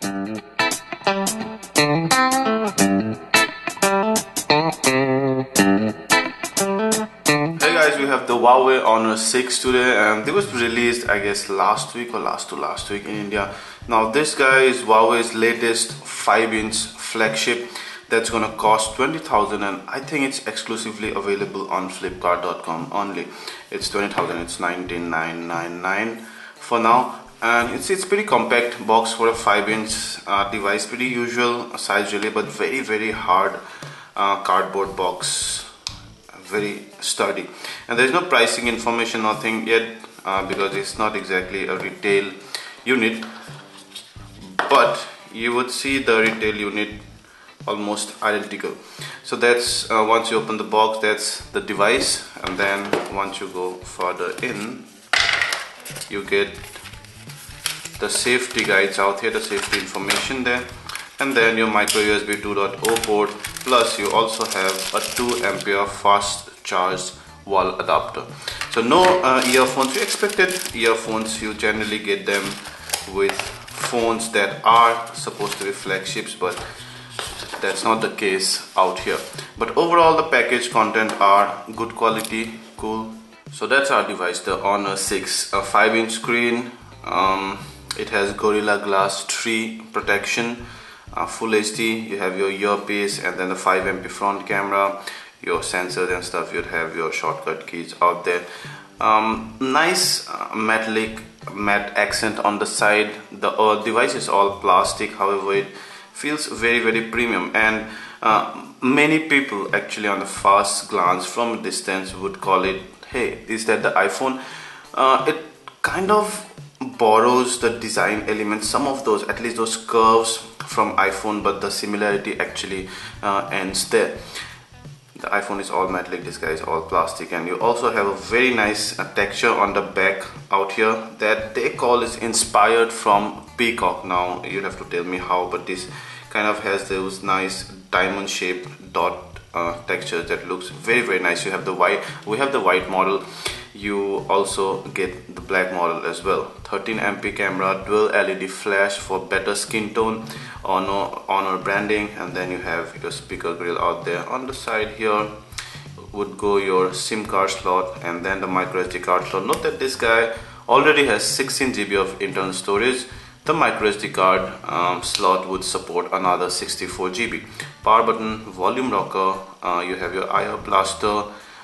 Hey guys, we have the Huawei Honor 6 today, and it was released I guess last week or last to last week in India. Now this guy is Huawei's latest 5-inch flagship that's gonna cost 20,000, and I think it's exclusively available on Flipkart.com only. It's 20,000, it's 19,999 for now, and it's pretty compact box for a 5-inch device. Pretty usual size really, but very hard cardboard box, very sturdy. And there's no pricing information, nothing yet, because it's not exactly a retail unit, but you would see the retail unit almost identical. So that's once you open the box, that's the device, and then once you go further in, you get the safety guides out here, the safety information there, and then your micro USB 2.0 port, plus you also have a 2 ampere fast charge wall adapter. So no earphones. You expected earphones, you generally get them with phones that are supposed to be flagships, but that's not the case out here. But overall the package content are good quality, cool. So that's our device, the Honor 6, a 5-inch screen. It has Gorilla Glass 3 protection, full HD. You have your earpiece, and then the 5 MP front camera, your sensors and stuff. You'd have your shortcut keys out there. Nice metallic matte accent on the side. The device is all plastic, however it feels very premium, and many people actually on the first glance from a distance would call it, hey, is that the iPhone? It kind of borrows the design elements, some of those, at least those curves from iPhone, but the similarity actually ends there. The iPhone is all metallic, this guy is all plastic, and you also have a very nice texture on the back out here that they call is inspired from peacock. Now you'd have to tell me how, but this kind of has those nice diamond shaped dot textures that looks very nice. You have the white, we have the white model, you also get the black model as well. 13 MP camera, dual LED flash for better skin tone, Honor branding, and then you have your speaker grill out there. On the side here would go your SIM card slot, and then the micro SD card slot. Note that this guy already has 16 GB of internal storage. The micro SD card slot would support another 64 GB. Power button, volume rocker, you have your IR blaster,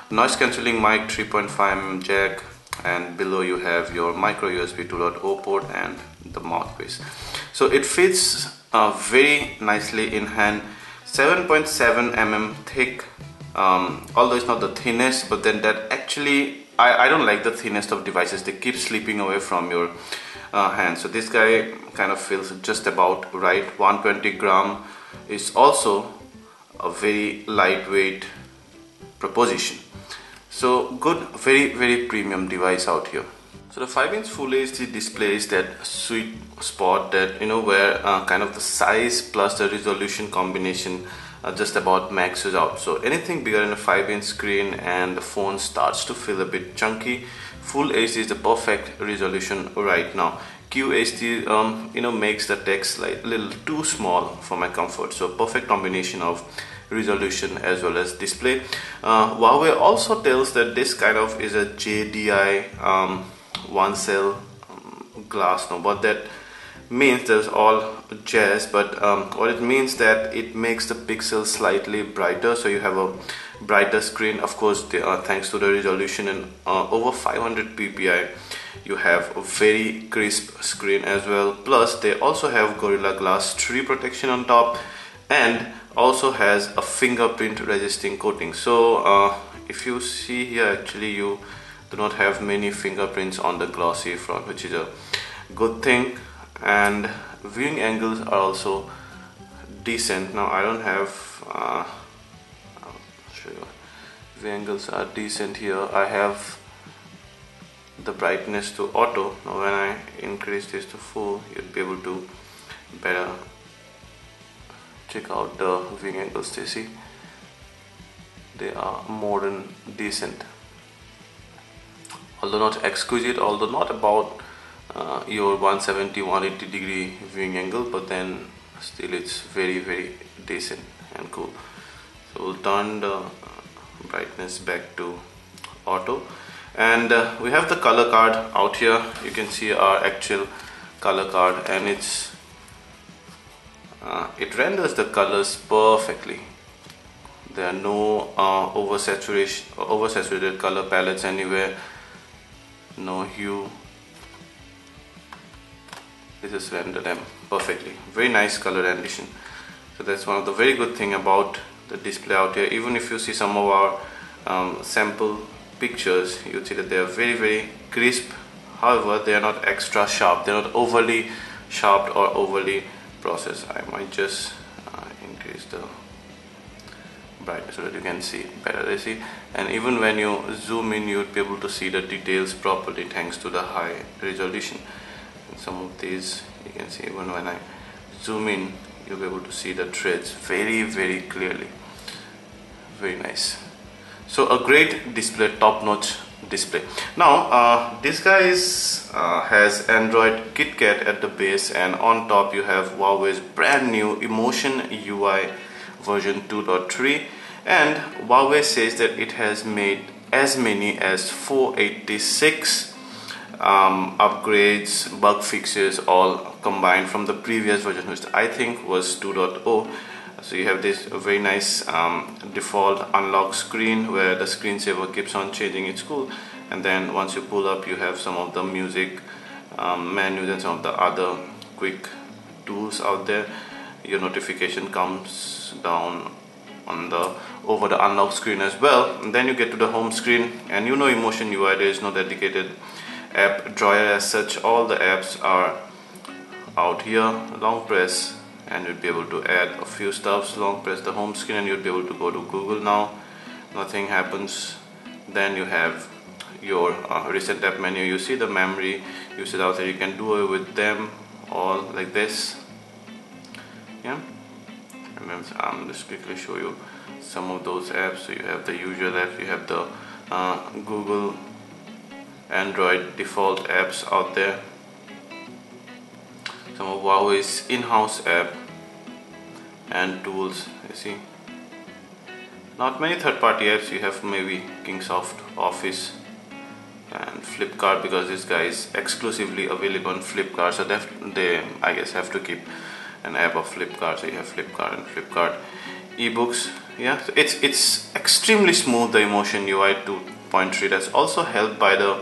noise cancelling mic, 3.5mm jack, and below you have your micro USB 2.0 port and the mouthpiece. So it fits very nicely in hand. 7.7mm thick, although it's not the thinnest, but then that actually, I don't like the thinnest of devices. They keep slipping away from your hand. So this guy kind of feels just about right. 120 gram is also a very lightweight proposition. So good, very premium device out here. So the 5-inch Full HD display is that sweet spot that, you know, where kind of the size plus the resolution combination just about maxes out. So anything bigger than a 5-inch screen and the phone starts to feel a bit chunky. Full HD is the perfect resolution right now. QHD, you know, makes the text like a little too small for my comfort. So perfect combination of resolution as well as display. Huawei also tells that this kind of is a JDI one cell glass. Now what that means, there's all jazz, but what it means that it makes the pixels slightly brighter, so you have a brighter screen. Of course, thanks to the resolution and over 500 ppi, you have a very crisp screen as well. Plus they also have Gorilla Glass 3 protection on top, and also has a fingerprint resisting coating. So if you see here, actually you do not have many fingerprints on the glossy front, which is a good thing. And viewing angles are also decent. Now I don't have I'll show you. Viewing angles are decent here. I have the brightness to auto. Now when I increase this to full, you'll be able to better check out the viewing angles. They see they are more than decent, although not exquisite, although not about your 170-180 degree viewing angle, but then still it's very decent and cool. So we'll turn the brightness back to auto, and we have the color card out here. You can see our actual color card, and it renders the colors perfectly. There are no oversaturated color palettes anywhere, no hue. They just render them perfectly. Very nice color rendition. So that's one of the very good thing about the display out here. Even if you see some of our sample pictures, you'll see that they are very crisp. However, they are not extra sharp. They're not overly sharp or overly processed. I might just increase the brightness so that you can see better. You see, and even when you zoom in, you'd be able to see the details properly thanks to the high resolution. And some of these you can see, even when I zoom in, you'll be able to see the threads very clearly. Very nice. So a great display, top-notch display. Now this guy has Android KitKat at the base, and on top you have Huawei's brand new Emotion UI version 2.3, and Huawei says that it has made as many as 486 upgrades, bug fixes, all combined from the previous version, which I think was 2.0. So you have this very nice default unlock screen where the screensaver keeps on changing. It's cool. And then once you pull up, you have some of the music menus and some of the other quick tools out there. Your notification comes down on the over the unlock screen as well. And then you get to the home screen, and you know Emotion UI, there is no dedicated app drawer as such. All the apps are out here. Long press and you'd be able to add a few stuffs. Long press the home screen and you'd be able to go to Google now. Nothing happens. Then you have your recent app menu. You see the memory usage out there. You can do it with them all like this. Yeah, and then I'm just quickly show you some of those apps. So you have the usual apps. You have the Google Android default apps out there, some of Huawei's in-house app and tools. You see, not many third-party apps. You have maybe Kingsoft Office and Flipkart, because this guy is exclusively available on Flipkart, so they I guess have to keep an app of Flipkart. So you have Flipkart and Flipkart ebooks. Yeah, so it's extremely smooth, the Emotion UI 2.3. That's also helped by the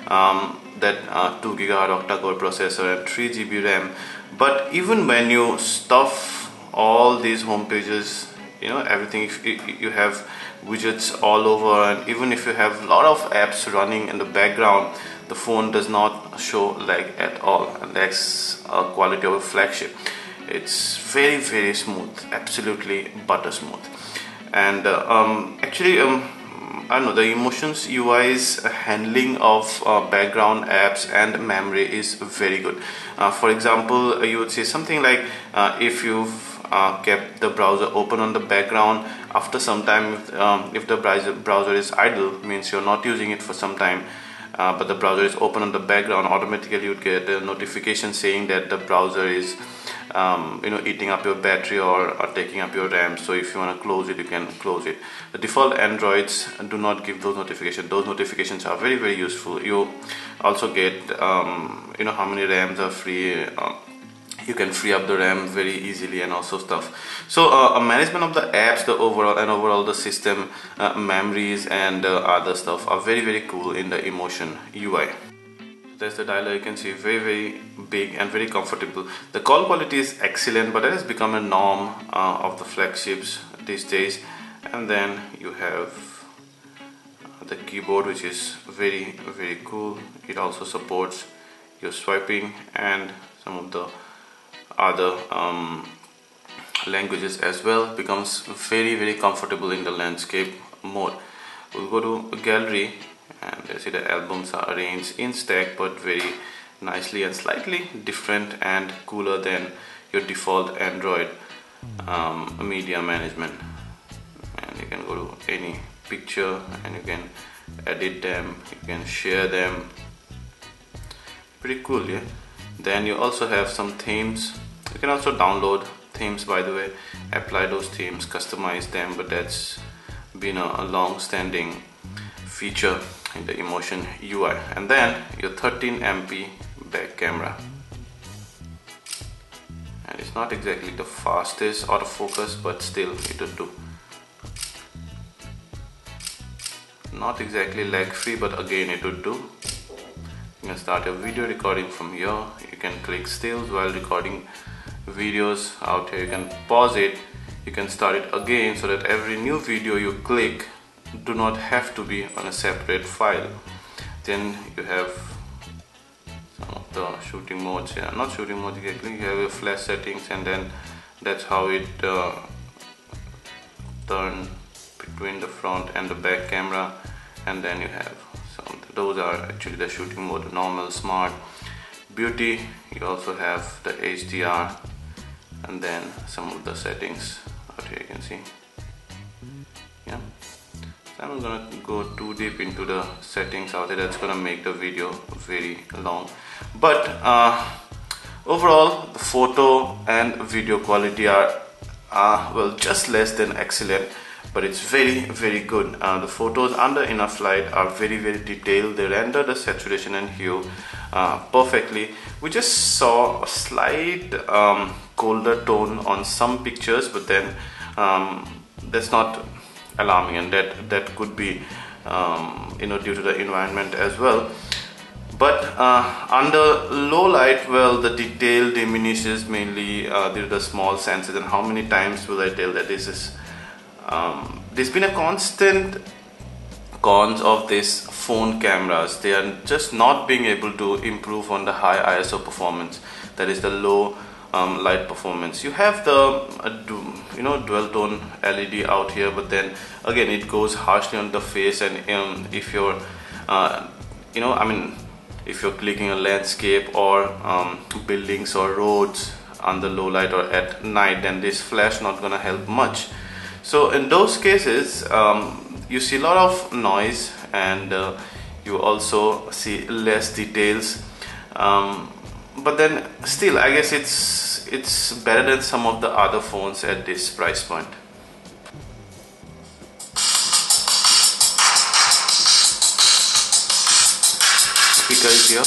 2 GHz octa-core processor and 3 GB RAM. But even when you stuff all these home pages, you know, everything, if you have widgets all over, and even if you have a lot of apps running in the background, the phone does not show lag at all, and that's a quality of a flagship. It's very smooth, absolutely butter smooth. And actually I know the Emotions UI's handling of background apps and memory is very good. For example, you would say something like if you've kept the browser open on the background, after some time, if the browser is idle, means you're not using it for some time, but the browser is open on the background, automatically you would get a notification saying that the browser is eating up your battery or taking up your RAM. So if you want to close it, you can close it. The default Androids do not give those notifications. Those notifications are very useful. You also get how many RAMs are free. You can free up the RAM very easily and also stuff. So management of the apps, the overall the system memories and other stuff are very cool in the Emotion UI. That's the dialer. You can see very big and very comfortable. The call quality is excellent, but that has become a norm of the flagships these days. And then you have the keyboard, which is very cool. It also supports your swiping and some of the other languages as well. Becomes very comfortable in the landscape mode. We'll go to gallery, and you see the albums are arranged in stack, but very nicely and slightly different and cooler than your default Android media management. And you can go to any picture and you can edit them, you can share them Pretty cool, yeah. Then you also have some themes. You can also download themes, by the way, apply those themes, customize them, but that's been a long-standing feature in the Emotion UI. And then your 13MP back camera. And it's not exactly the fastest autofocus, but still it would do. Not exactly lag free, but again it would do. You can start your video recording from here. You can click stills while recording videos out here. You can pause it, you can start it again, so that every new video you click do not have to be on a separate file. Then you have some of the shooting modes here, not shooting mode exactly, you have your flash settings, and then that's how it turn between the front and the back camera. And then you have some, those are actually the shooting mode: normal, smart, beauty. You also have the HDR, and then some of the settings out here you can see. Yeah, so I'm not gonna go too deep into the settings out there, that's gonna make the video very long. But overall, the photo and video quality are well, just less than excellent, but it's very good. The photos under enough light are very detailed. They render the saturation and hue perfectly. We just saw a slight colder tone on some pictures, but then that's not alarming, and that could be due to the environment as well. But under low light, well, the detail diminishes mainly due to the small sensors. And how many times will I tell that this is there's been a constant cons of these phone cameras. They are just not being able to improve on the high ISO performance, that is the low light performance. You have the dual tone LED out here, but then again it goes harshly on the face. And if you're if you're clicking a landscape or buildings or roads under low light or at night, then this flash not gonna help much. So in those cases, you see a lot of noise, and you also see less details. But then still, I guess it's better than some of the other phones at this price point. Speaker is here.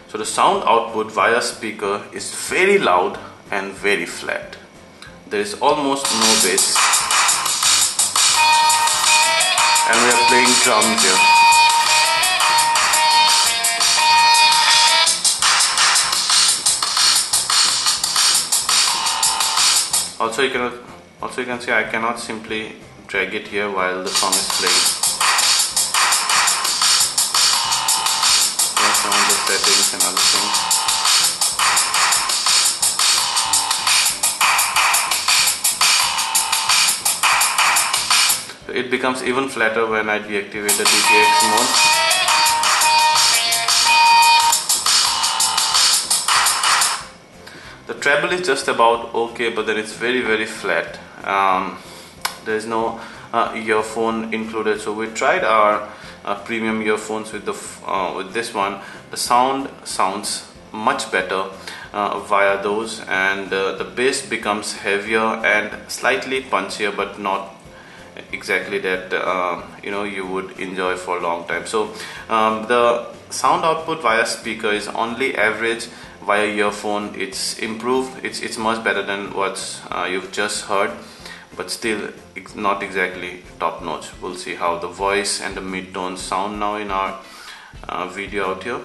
So the sound output via speaker is very loud and very flat. There is almost no bass, and we are playing drums here. Also you can see I cannot simply drag it here while the song is playing. Some of the settings and other things. So it becomes even flatter when I deactivate the DTX mode. The treble is just about okay, but then it's very flat. There is no earphone included, so we tried our premium earphones with this one. The sound sounds much better via those, and the bass becomes heavier and slightly punchier, but not exactly that you would enjoy for a long time. So the sound output via speaker is only average. Via earphone it's improved, it's much better than what you've just heard, but still it's not exactly top notch. We'll see how the voice and the mid-tones sound now in our video out here.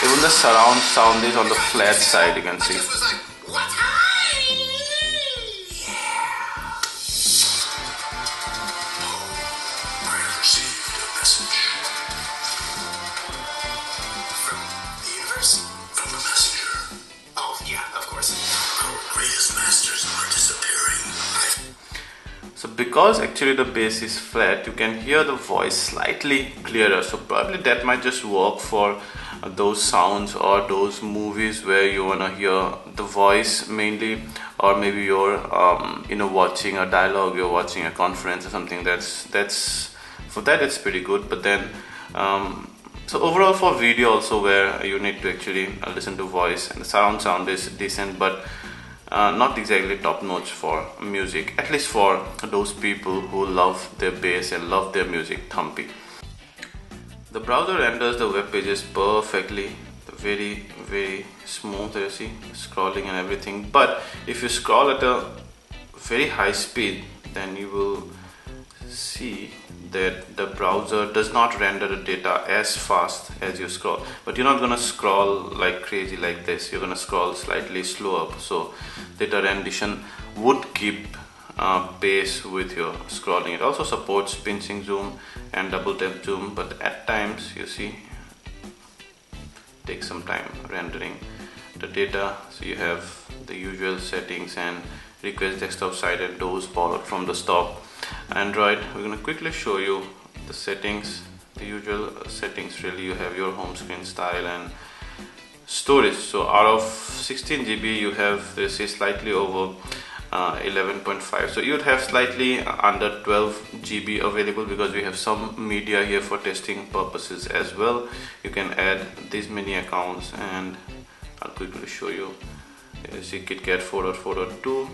Even the surround sound is on the flat side, you can see. From the messenger. Oh yeah, of course. Our greatest masters because actually the bass is flat, you can hear the voice slightly clearer. So probably that might just work for those sounds or those movies where you wanna hear the voice mainly, or maybe you're watching a dialogue, you're watching a conference or something. That's for that it's pretty good. But then so overall for video also, where you need to actually listen to voice, and the sound is decent, but not exactly top notch for music, at least for those people who love their bass and love their music thumpy. The browser renders the web pages perfectly, very smooth, you see, scrolling and everything. But if you scroll at a very high speed, then you will see that the browser does not render the data as fast as you scroll. But you're not gonna scroll like crazy like this, you're gonna scroll slightly slower, so data rendition would keep pace with your scrolling. It also supports pinching zoom and double tap zoom, but at times you see takes some time rendering the data. So you have the usual settings and request desktop side, and those borrowed from the stock Android. We're going to quickly show you the settings, the usual settings really. You have your home screen, style and storage. So out of 16 GB you have, this is slightly over 11.5, so you would have slightly under 12 GB available, because we have some media here for testing purposes as well. You can add these many accounts, and I'll quickly show you. You see KitKat 4.4.2,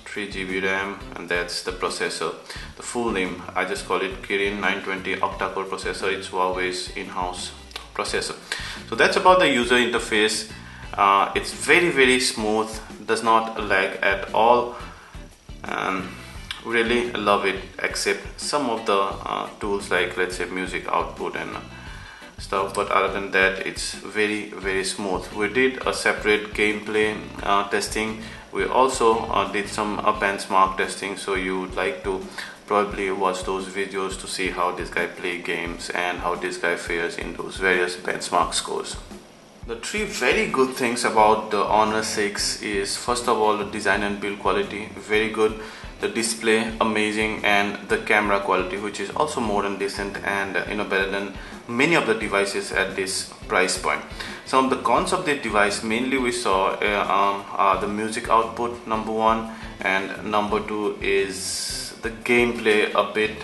3 GB RAM, and that's the processor. The full name, I just call it Kirin 920 octa-core processor. It's Huawei's in-house processor. So that's about the user interface. It's very smooth, does not lag at all, and really love it, except some of the tools like, let's say, music output and stuff. But other than that, it's very smooth. We did a separate gameplay testing. We also did some benchmark testing, so you would like to probably watch those videos to see how this guy play games and how this guy fares in those various benchmark scores. The three very good things about the Honor 6 is, first of all, the design and build quality, very good. The display, amazing, and the camera quality, which is also more than decent and better than many of the devices at this price point. Some of the cons of the device, mainly we saw the music output, number one, and number two is the gameplay a bit.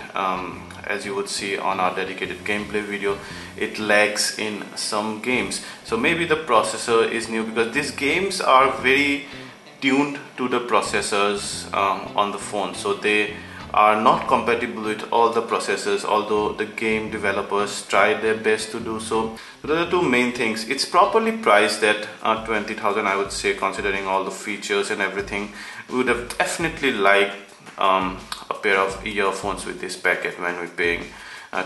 As you would see on our dedicated gameplay video, it lags in some games. So maybe the processor is new, because these games are very tuned to the processors on the phone, so they are not compatible with all the processors, although the game developers try their best to do so. So those are two main things. It's properly priced at 20,000, I would say, considering all the features and everything. We would have definitely liked a pair of earphones with this packet when we're paying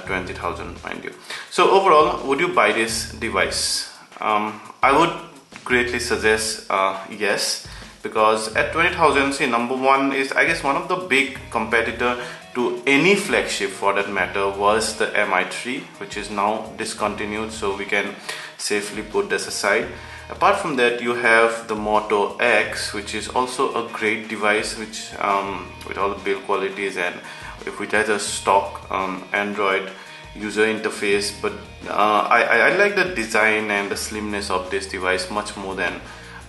20,000, mind you. So overall, would you buy this device? I would greatly suggest yes, because at 20,000, see, number one is, I guess, one of the big competitor to any flagship for that matter was the Mi3, which is now discontinued, so we can safely put this aside. Apart from that, you have the Moto X, which is also a great device, which with all the build qualities, and if we has a stock Android user interface. But I like the design and the slimness of this device much more than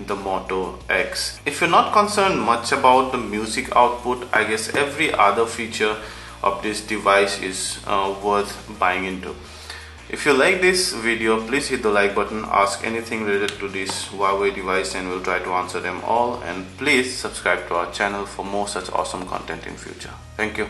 the Moto X. If you're not concerned much about the music output, I guess every other feature of this device is worth buying into. If you like this video, please hit the like button, ask anything related to this Huawei device, and we'll try to answer them all. And please subscribe to our channel for more such awesome content in future. Thank you.